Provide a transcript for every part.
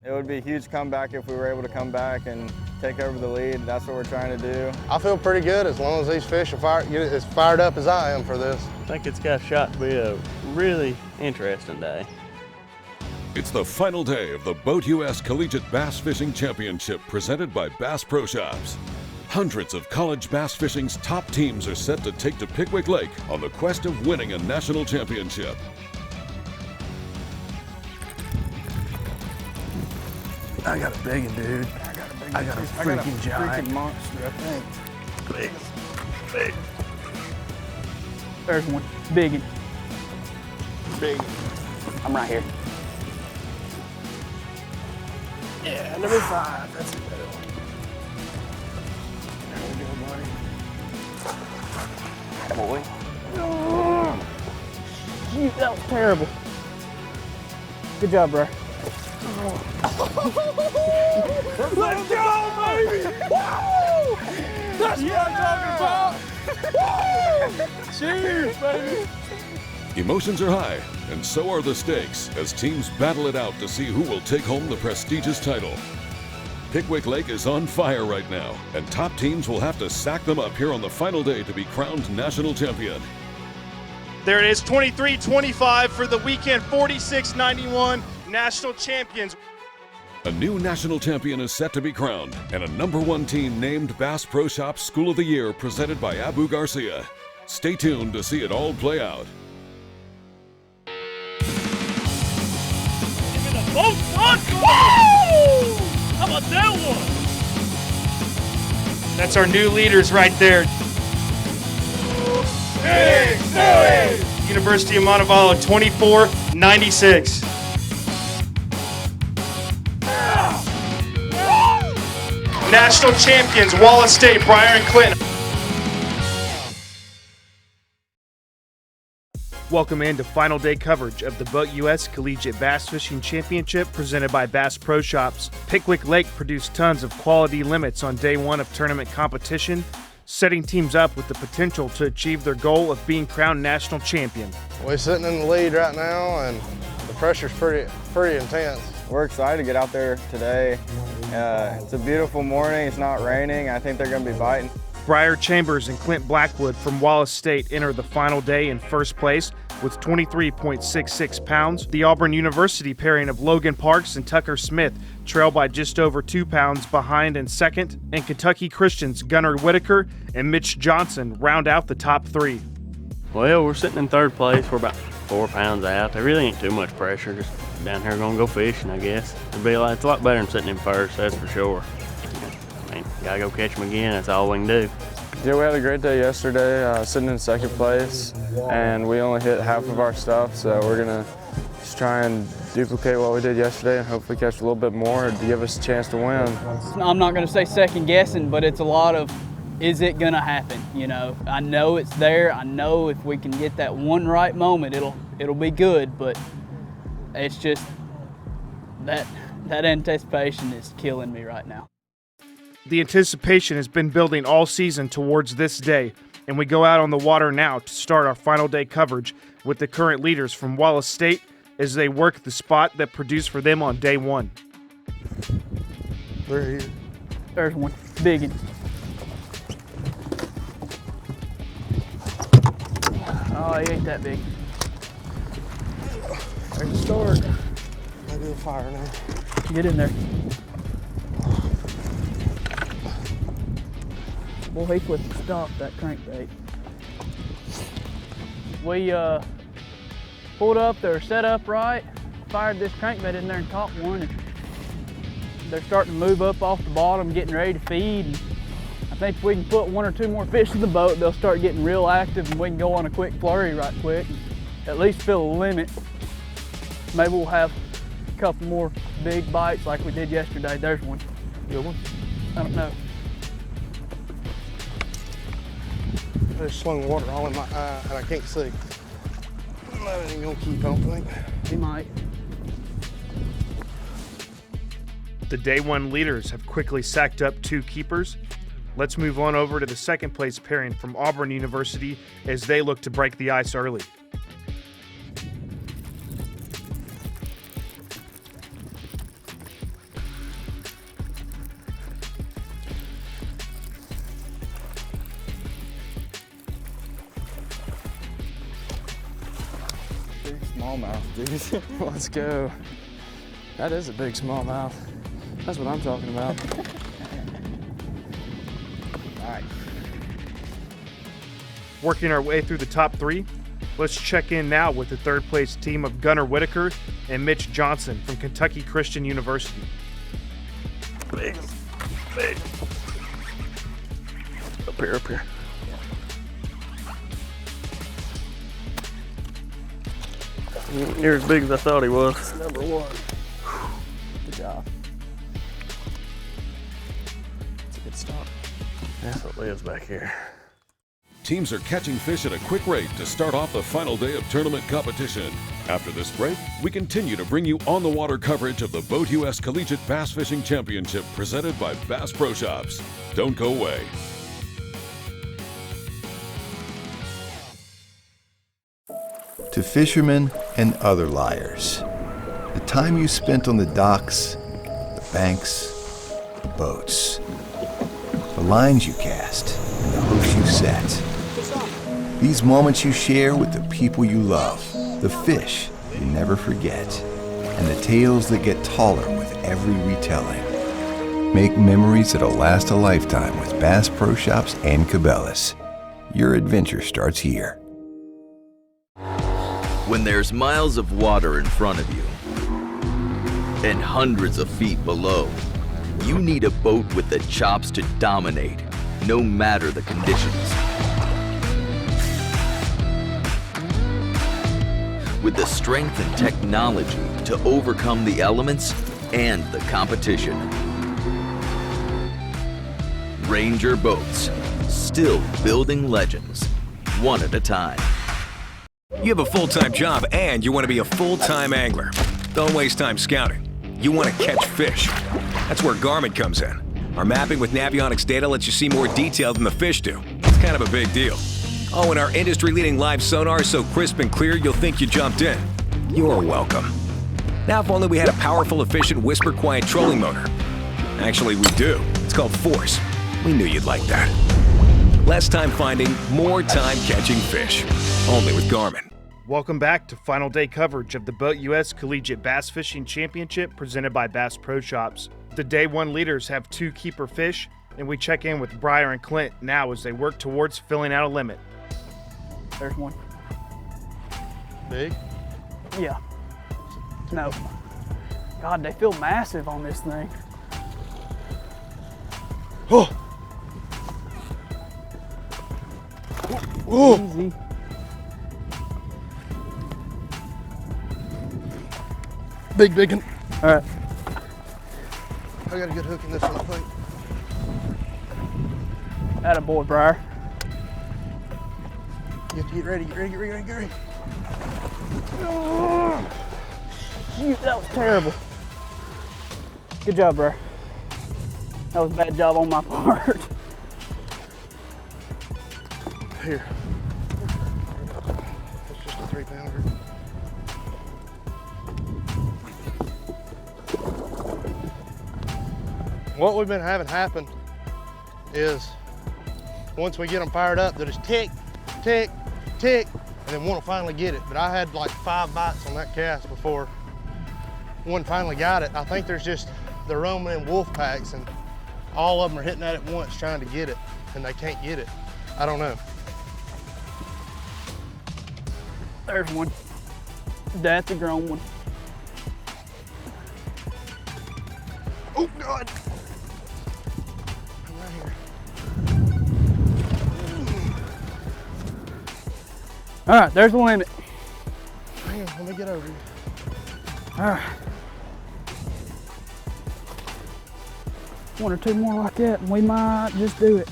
It would be a huge comeback if we were able to come back and take over the lead. That's what we're trying to do. I feel pretty good as long as these fish are get as fired up as I am for this. I think it's got a shot to be a really interesting day. It's the final day of the BoatUS Collegiate Bass Fishing Championship presented by Bass Pro Shops. Hundreds of college bass fishing's top teams are set to take to Pickwick Lake on the quest of winning a national championship. I got a big one, dude. I got a freaking giant. Freaking monster, I think. Big. There's one. Big one. Big. I'm right here. Yeah, number 5. That's a better one. There we go, buddy. Boy. Oh, shoot, that was terrible. Good job, bro. Let's go, baby! Woo! That's what I'm talking about! Cheers, baby! Emotions are high, and so are the stakes as teams battle it out to see who will take home the prestigious title. Pickwick Lake is on fire right now, and top teams will have to sack them up here on the final day to be crowned national champion. There it is, 23-25 for the weekend, 46-91 national champions. A new national champion is set to be crowned, and a #1 team named Bass Pro Shops School of the Year presented by Abu Garcia. Stay tuned to see it all play out. Give me the boat, son! Woo! How about that one? That's our new leaders right there. Big Suey! University of Montevallo, 24-96. National champions, Wallace State, Briar and Clinton. Welcome into final day coverage of the BoatUS Collegiate Bass Fishing Championship presented by Bass Pro Shops. Pickwick Lake produced tons of quality limits on day one of tournament competition, setting teams up with the potential to achieve their goal of being crowned national champion. We're sitting in the lead right now, and the pressure's pretty intense. We're excited to get out there today. It's a beautiful morning. It's not raining. I think they're going to be biting. Briar Chambers and Clint Blackwood from Wallace State enter the final day in first place with 23.66 pounds. The Auburn University pairing of Logan Parks and Tucker Smith trail by just over 2 pounds behind in second, and Kentucky Christian's Gunnar Whitaker and Mitch Johnson round out the top 3. Well, we're sitting in third place. We're about 4 pounds out. There really ain't too much pressure. Just down here gonna go fishing, I guess. It's a lot better than sitting in first, that's for sure. I mean, gotta go catch them again. That's all we can do. Yeah, we had a great day yesterday, sitting in second place, and we only hit half of our stuff, so we're gonna just try and duplicate what we did yesterday and hopefully catch a little bit more to give us a chance to win. I'm not going to say second guessing, but it's a lot of, is it going to happen? You know, I know it's there. I know if we can get that one right moment, it'll be good, but it's just that anticipation is killing me right now. The anticipation has been building all season towards this day, and we go out on the water now to start our final day coverage with the current leaders from Wallace State as they work the spot that produced for them on day one. There's one. Big one. Oh, he ain't that big. There's the start. Maybe the fire now. Get in there. Boy, he flipped the stop, that crankbait. We pulled up, they were set up right, fired this crankbait in there and caught one. And they're starting to move up off the bottom, getting ready to feed. And I think if we can put 1 or 2 more fish in the boat, they'll start getting real active and we can go on a quick flurry right quick. At least fill a limit. Maybe we'll have a couple more big bites like we did yesterday. There's one. Good one? I don't know. There's slung water all in my eye and I can't see. That ain't gonna keep, I don't think. He might. The day one leaders have quickly sacked up 2 keepers. Let's move on over to the second place pairing from Auburn University as they look to break the ice early. smallmouth, dude. Let's go. That is a big smallmouth. That's what I'm talking about. Nice. Working our way through the top 3, let's check in now with the third place team of Gunnar Whitaker and Mitch Johnson from Kentucky Christian University. Big. Up here. You're as big as I thought he was. Number 1. Good job. That's a good start. That's what lives back here. Teams are catching fish at a quick rate to start off the final day of tournament competition. After this break, we continue to bring you on-the-water coverage of the BoatUS Collegiate Bass Fishing Championship presented by Bass Pro Shops. Don't go away. To fishermen and other liars, the time you spent on the docks, the banks, the boats, the lines you cast, and the hooks you set. These moments you share with the people you love, the fish you never forget, and the tales that get taller with every retelling. Make memories that'll last a lifetime with Bass Pro Shops and Cabela's. Your adventure starts here. When there's miles of water in front of you and hundreds of feet below, you need a boat with the chops to dominate, no matter the conditions. With the strength and technology to overcome the elements and the competition. Ranger Boats, still building legends, one at a time. You have a full-time job and you want to be a full-time angler. Don't waste time scouting. You want to catch fish. That's where Garmin comes in. Our mapping with Navionics data lets you see more detail than the fish do. It's kind of a big deal. Oh, and our industry-leading live sonar is so crisp and clear you'll think you jumped in. You're welcome. Now if only we had a powerful, efficient, whisper-quiet trolling motor. Actually, we do. It's called Force. We knew you'd like that. Less time finding, more time catching fish. Only with Garmin. Welcome back to final day coverage of the BoatUS Collegiate Bass Fishing Championship presented by Bass Pro Shops. The Day 1 leaders have 2 keeper fish, and we check in with Briar and Clint now as they work towards filling out a limit. There's one. Big? Yeah. No. God, they feel massive on this thing. Oh! Oh! Easy. Big one. All right. I got a good hook in this one, I think. Attaboy, Briar. You have to get ready, get ready. Oh, shoot, that was terrible. Good job, Briar. That was a bad job on my part. Here. That's just a 3-pounder. What we've been having happen is once we get them fired up, they'll just tick, tick, tick, and then one will finally get it. But I had like 5 bites on that cast before one finally got it. I think they're roaming in wolf packs and all of them are hitting at it once trying to get it and they can't get it. I don't know. There's one. That's a grown one. Oh God. I'm right here. All right, there's the limit. Hang on, let me get over here. All right. 1 or 2 more like that, and we might just do it.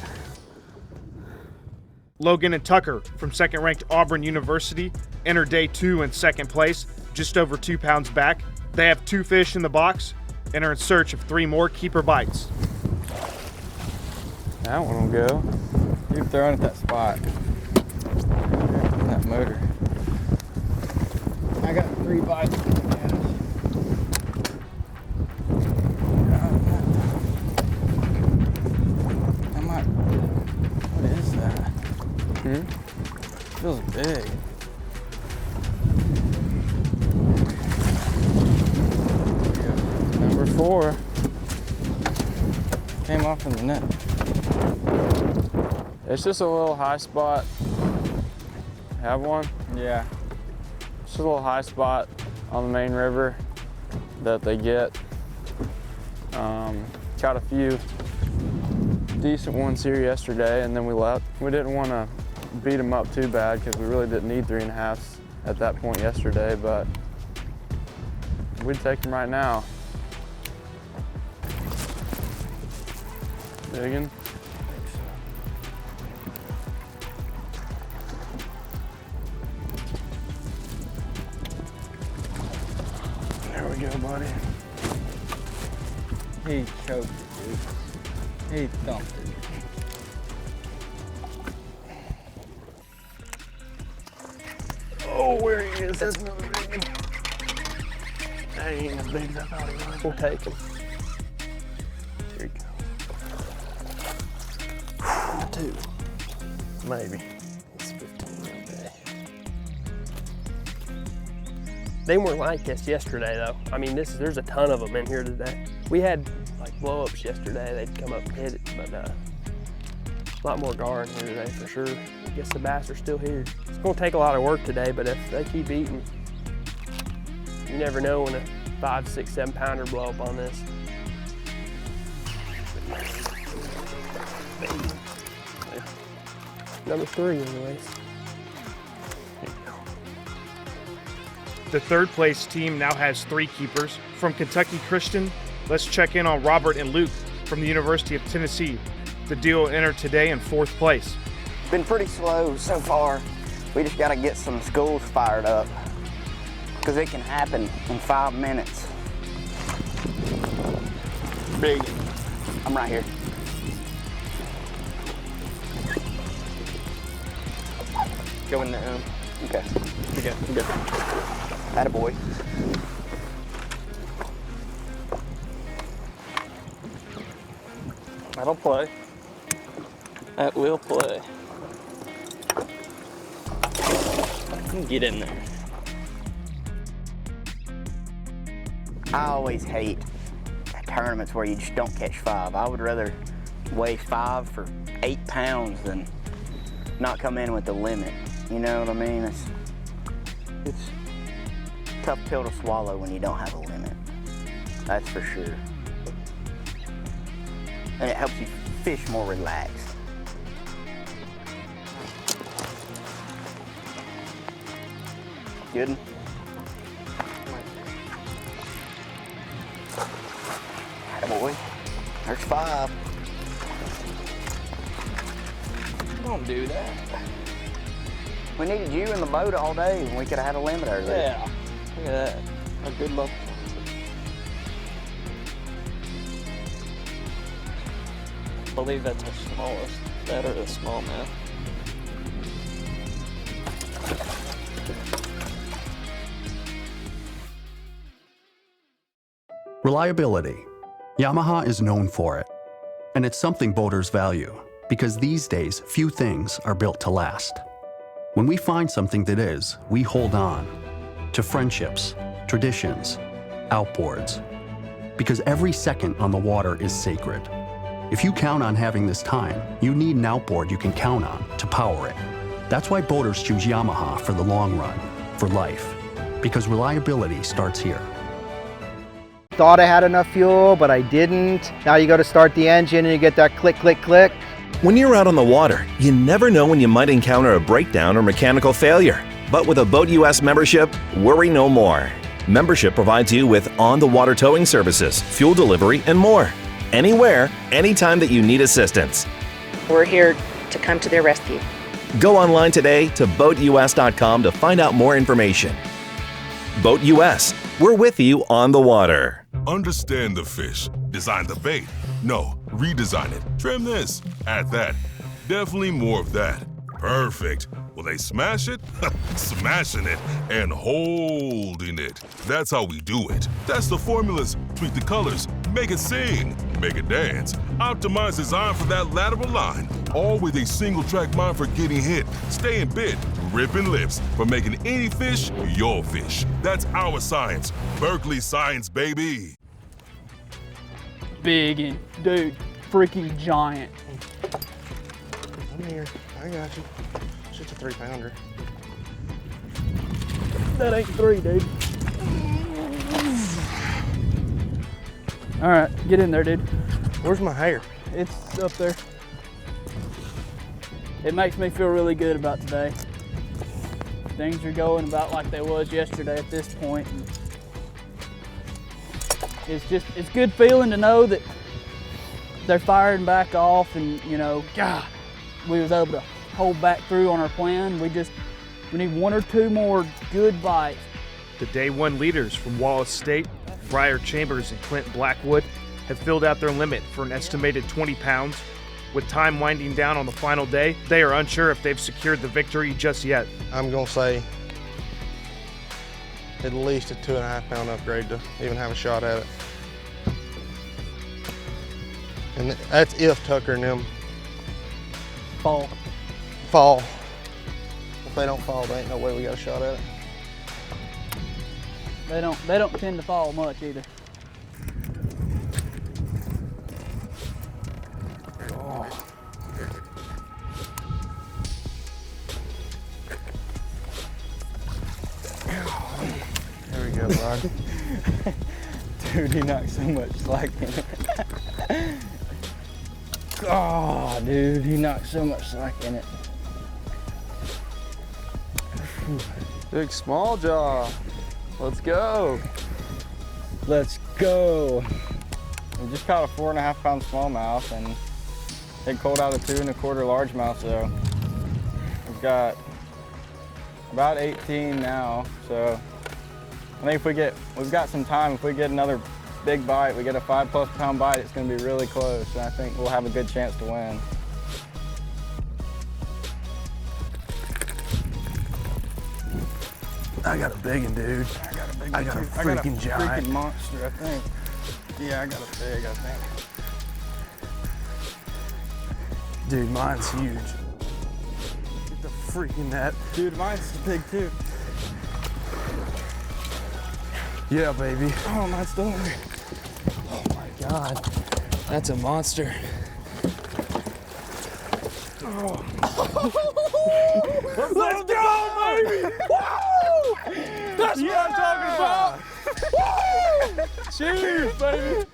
Logan and Tucker from second-ranked Auburn University enter day 2 in second place, just over 2 pounds back. They have 2 fish in the box and are in search of 3 more keeper bites. That one will go. Keep throwing at that spot. That motor. I got 3 bites. What is that? Feels big. before. Came off in the net. It's just a little high spot. Have one? Yeah. Just a little high spot on the main river that they get. Caught a few decent ones here yesterday, and then we left. We didn't want to beat them up too bad because we really didn't need 3.5s at that point yesterday, but we'd take them right now. Digging. There we go, buddy. He choked it, dude. He thumped it. Oh, where he is. That's another big one. That ain't as big as I thought he was. We'll take him. Here he goes. 2. Maybe. It's 15 day. They weren't like this yesterday, though. I mean, there's a ton of them in here today. We had like blow-ups yesterday. They'd come up and hit it, but a lot more gar in here today for sure. I guess the bass are still here. It's gonna take a lot of work today, but if they keep eating, you never know when a 5, 6, 7 pounder blow up on this. Number 3 anyways. The third place team now has 3 keepers. From Kentucky Christian, let's check in on Robert and Luke from the University of Tennessee. The duo entered today in 4th place. Been pretty slow so far. We just got to get some schools fired up because it can happen in 5 minutes. Big. I'm right here. Go in there. Okay. You good. You good. Attaboy. That'll play. That will play. Get in there. I always hate tournaments where you just don't catch 5. I would rather waste 5 for 8 pounds than not come in with the limit. You know what I mean? It's a tough pill to swallow when you don't have a limit. That's for sure. And it helps you fish more relaxed. Good. Attaboy. There's 5. Don't do that. We needed you in the boat all day and we could have had a limit over there. Yeah. Look at that. A good look. I believe that's our smallest. That or the smallmouth. Reliability. Yamaha is known for it. And it's something boaters value, because these days, few things are built to last. When we find something that is, we hold on to friendships, traditions, outboards. Because every second on the water is sacred. If you count on having this time, you need an outboard you can count on to power it. That's why boaters choose Yamaha for the long run, for life. Because reliability starts here. Thought I had enough fuel, but I didn't. Now you go to start the engine and you get that click, click, click. When you're out on the water, you never know when you might encounter a breakdown or mechanical failure. But with a BoatUS membership, worry no more. Membership provides you with on-the-water towing services, fuel delivery, and more. Anywhere, anytime that you need assistance. We're here to come to their rescue. Go online today to BoatUS.com to find out more information. BoatUS, we're with you on the water. Understand the fish. Design the bait. No, redesign it. Trim this. Add that. Definitely more of that. Perfect. Will they smash it? Smashing it and holding it. That's how we do it. That's the formulas. Tweak the colors. Make it sing. Make it dance. Optimize design for that lateral line. All with a single track mind for getting hit, staying bit, ripping lips, for making any fish your fish. That's our science. Berkeley science, baby. big and, dude, freaking giant. I'm here. I got you. It's just a 3-pounder. That ain't 3, dude. All right, get in there, dude. Where's my hair? It's up there. It makes me feel really good about today. Things are going about like they was yesterday at this point. And it's good feeling to know that they're firing back off, and you know, God, we was able to hold back through on our plan. We need 1 or 2 more good bites. The day 1 leaders from Wallace State, Briar Chambers and Clint Blackwood, have filled out their limit for an estimated 20 pounds. With time winding down on the final day, they are unsure if they've secured the victory just yet. I'm gonna say at least a 2.5-pound upgrade to even have a shot at it. And that's if Tucker and them fall. If they don't fall, there ain't no way we got a shot at it. They don't tend to fall much either. There we go, bud. Dude, he knocked so much slack in it. Oh, dude, he knocked so much slack in it. Big smalljaw. Let's go. Let's go. We just caught a 4.5-pound smallmouth and it cold out a 2 1/4 largemouth, so we've got about 18 now. So I think we've got some time. If we get another big bite, we get a 5+ pound bite, it's gonna be really close, and I think we'll have a good chance to win. I got a big one, dude. I got a freaking giant. Freaking monster, I think. Yeah, I got a big, I think. Dude, mine's huge. Get the freaking net. Dude, mine's big too. Yeah, baby. Oh, mine's still in there. Oh my God, that's a monster. Oh. Let's go, baby! Woo! That's what I'm talking about! Woo! Cheers, baby!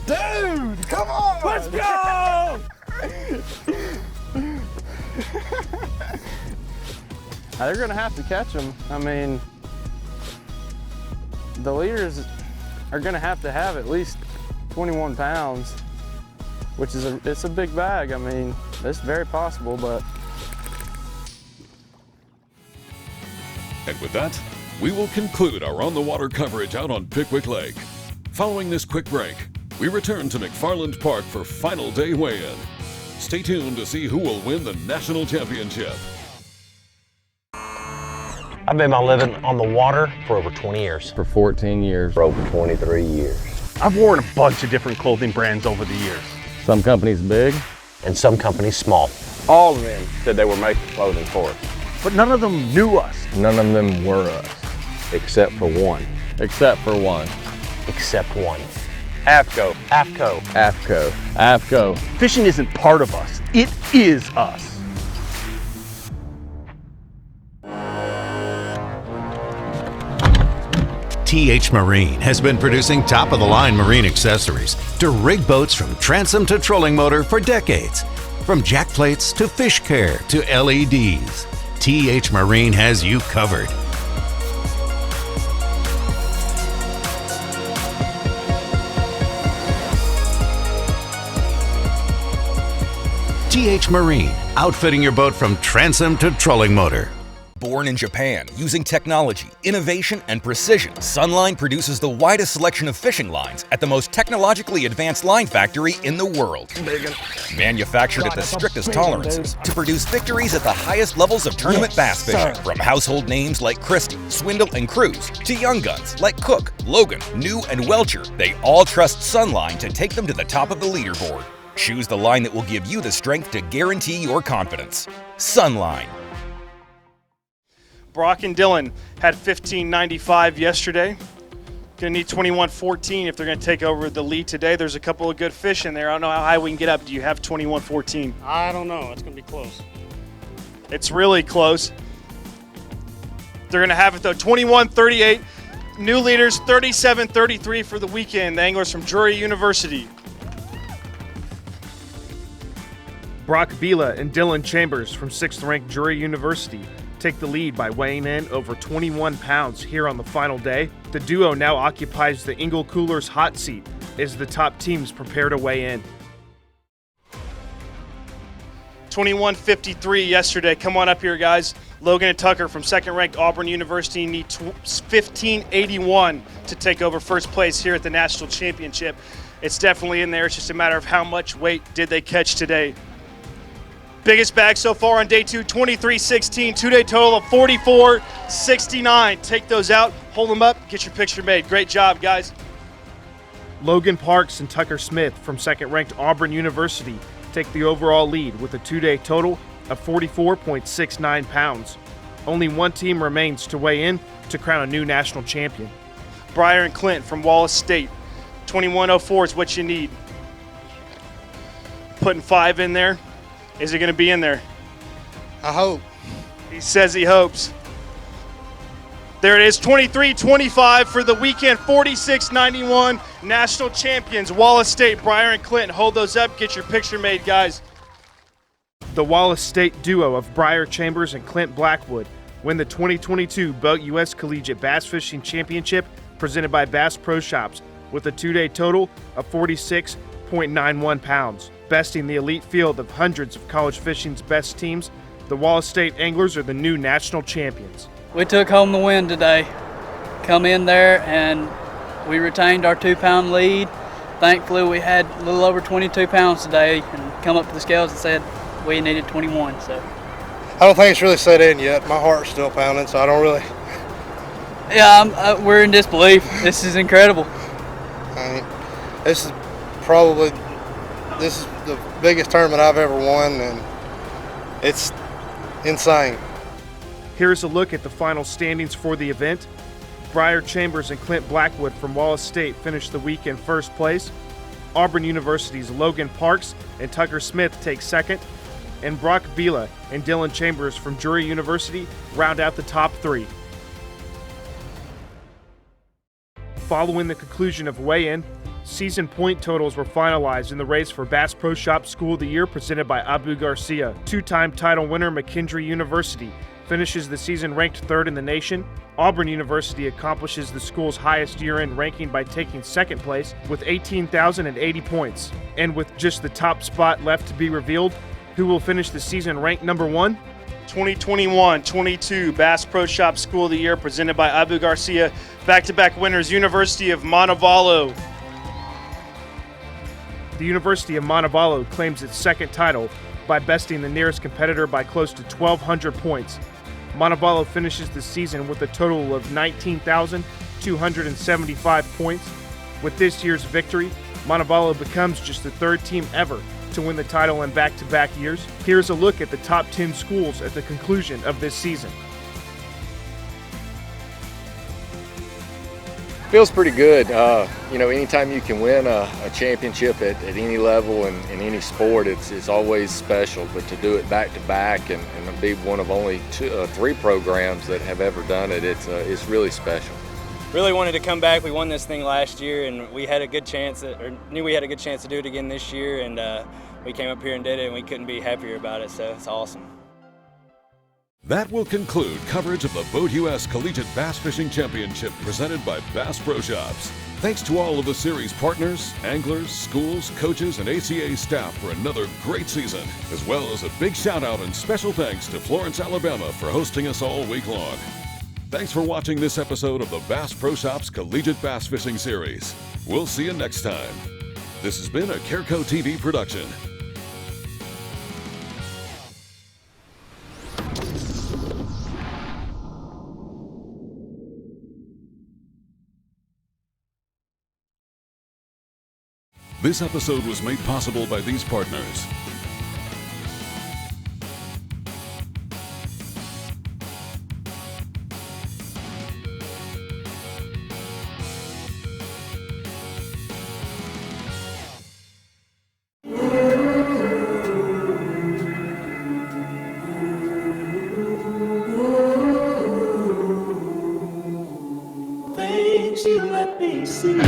Dude, come on! Let's go! They're gonna have to catch them. I mean, the leaders are gonna have to have at least 21 pounds, which is it's a big bag. I mean, it's very possible, but. And with that, we will conclude our on-the-water coverage out on Pickwick Lake. Following this quick break, we return to McFarland Park for final day weigh-in. Stay tuned to see who will win the national championship. I've made my living on the water for over 20 years. For 14 years. For over 23 years. I've worn a bunch of different clothing brands over the years. Some companies big. And some companies small. All of them said they were making clothing for us. But none of them knew us. None of them were us. Except for one. Except for one. Except one. AFCO. AFCO. AFCO. AFCO. Fishing isn't part of us. It is us. TH Marine has been producing top-of-the-line marine accessories to rig boats from transom to trolling motor for decades. From jack plates to fish care to LEDs, TH Marine has you covered. TH Marine, outfitting your boat from transom to trolling motor. Born in Japan, using technology, innovation, and precision, Sunline produces the widest selection of fishing lines at the most technologically advanced line factory in the world. Manufactured at the strictest tolerances to produce victories at the highest levels of tournament bass fishing. From household names like Christie, Swindle, and Cruz to young guns like Cook, Logan, New, and Welcher, they all trust Sunline to take them to the top of the leaderboard. Choose the line that will give you the strength to guarantee your confidence. Sunline. Brock and Dylan had 1595 yesterday. Going to need 21-14 if they're going to take over the lead today. There's a couple of good fish in there. I don't know how high we can get up. Do you have 21-14? I don't know. It's going to be close. It's really close. They're going to have it, though, 21-38. New leaders, 37-33 for the weekend. The anglers from Drury University. Brock Bila and Dylan Chambers from 6th-ranked Drury University take the lead by weighing in over 21 pounds here on the final day. The duo now occupies the Ingle Cooler's hot seat as the top teams prepare to weigh in. 21-53 yesterday. Come on up here, guys. Logan and Tucker from 2nd-ranked Auburn University need 15-81 to take over first place here at the National Championship. It's definitely in there. It's just a matter of how much weight did they catch today. Biggest bag so far on day 2, 23-16. Two-day total of 44-69. Take those out, hold them up, get your picture made. Great job, guys. Logan Parks and Tucker Smith from 2nd-ranked Auburn University take the overall lead with a two-day total of 44.69 pounds. Only one team remains to weigh in to crown a new national champion. Breyer and Clint from Wallace State. 21.04 is what you need. Putting 5 in there. Is it going to be in there? I hope. He says he hopes. There it is, 23-25 for the weekend, 46-91 national champions. Wallace State, Breyer and Clinton, hold those up, get your picture made, guys. The Wallace State duo of Breyer Chambers and Clint Blackwood win the 2022 BoatUS Collegiate Bass Fishing Championship presented by Bass Pro Shops with a two-day total of 46.91 pounds. Besting the elite field of hundreds of college fishing's best teams, the Wallace State Anglers are the new national champions. We took home the win today. Come in there and we retained our 2-pound lead. Thankfully, we had a little over 22 pounds today and come up to the scales and said we needed 21. So I don't think it's really set in yet. My heart's still pounding, so I don't really. Yeah, we're in disbelief. This is incredible. I mean, this is the biggest tournament I've ever won, and it's insane. Here's a look at the final standings for the event. Breyer Chambers and Clint Blackwood from Wallace State finished the week in first place. Auburn University's Logan Parks and Tucker Smith take second, and Brock Bila and Dylan Chambers from Drury University round out the top 3. Following the conclusion of weigh-in, season point totals were finalized in the race for Bass Pro Shop School of the Year presented by Abu Garcia. Two-time title winner McKendree University finishes the season ranked 3rd in the nation. Auburn University accomplishes the school's highest year-end ranking by taking 2nd place with 18,080 points. And with just the top spot left to be revealed, who will finish the season ranked number 1? 2021-22 Bass Pro Shop School of the Year presented by Abu Garcia. Back-to-back winners, University of Montevallo. The University of Montevallo claims its 2nd title by besting the nearest competitor by close to 1,200 points. Montevallo finishes the season with a total of 19,275 points. With this year's victory, Montevallo becomes just the 3rd team ever to win the title in back-to-back years. Here's a look at the top 10 schools at the conclusion of this season. Feels pretty good. Anytime you can win a championship at any level in any sport, it's always special. But to do it back to back and be one of only 3 programs that have ever done it, it's really special. Really wanted to come back. We won this thing last year, and we had a good chance, knew we had a good chance to do it again this year. And we came up here and did it, and we couldn't be happier about it. So it's awesome. That will conclude coverage of the BoatUS Collegiate Bass Fishing Championship presented by Bass Pro Shops. Thanks to all of the series partners, anglers, schools, coaches, and ACA staff for another great season, as well as a big shout out and special thanks to Florence, Alabama for hosting us all week long. Thanks for watching this episode of the Bass Pro Shops Collegiate Bass Fishing Series. We'll see you next time. This has been a Careco TV production. This episode was made possible by these partners. you let me see.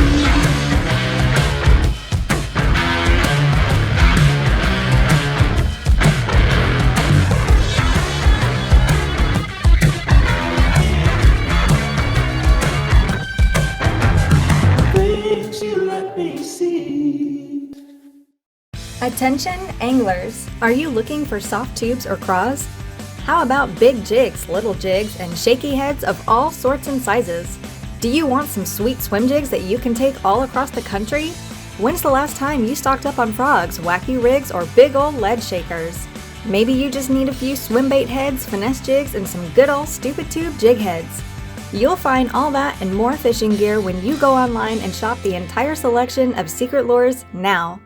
Things you let me see. Attention anglers, are you looking for soft tubes or craws? How about big jigs, little jigs, and shaky heads of all sorts and sizes? Do you want some sweet swim jigs that you can take all across the country? When's the last time you stocked up on frogs, wacky rigs, or big old lead shakers? Maybe you just need a few swim bait heads, finesse jigs, and some good old stupid tube jig heads. You'll find all that and more fishing gear when you go online and shop the entire selection of Secret Lures now.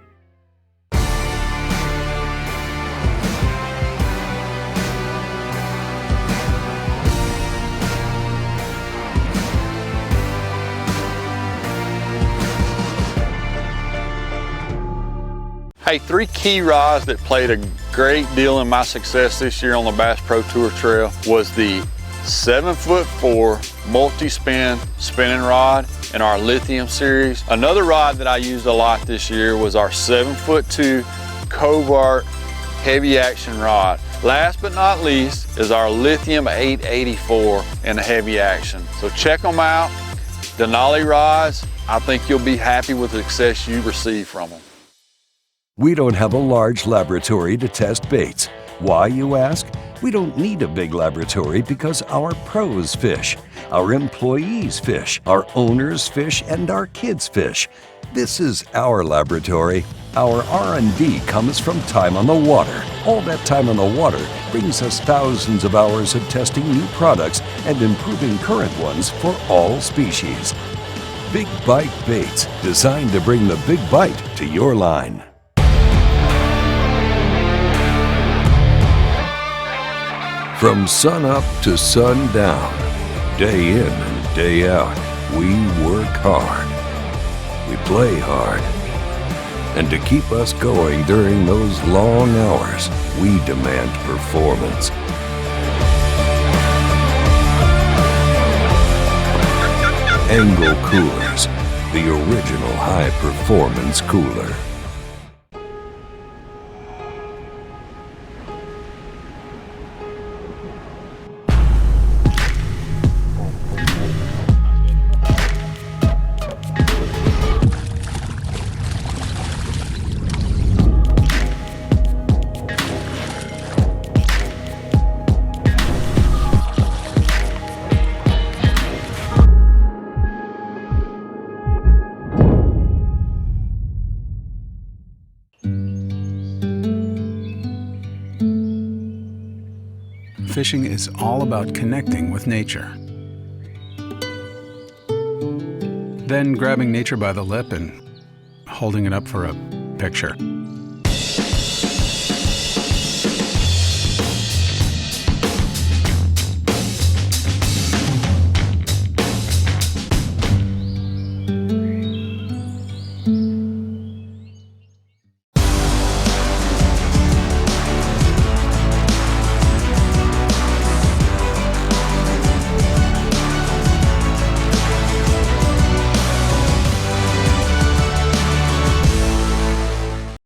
Hey, 3 key rods that played a great deal in my success this year on the Bass Pro Tour Trail was the 7'4" multi-spin spinning rod in our lithium series. Another rod that I used a lot this year was our 7'2" Covart heavy action rod. Last but not least is our lithium 884 in the heavy action. So check them out. Denali rods, I think you'll be happy with the success you receive from them. We don't have a large laboratory to test baits. Why, you ask? We don't need a big laboratory because our pros fish, our employees fish, our owners fish, and our kids fish. This is our laboratory. Our R&D comes from time on the water. All that time on the water brings us thousands of hours of testing new products and improving current ones for all species. Big Bite Baits, designed to bring the big bite to your line. From sun up to sundown, day in and day out, we work hard. We play hard. And to keep us going during those long hours, we demand performance. Angle Coolers, the original high-performance cooler. Fishing is all about connecting with nature. Then grabbing nature by the lip and holding it up for a picture.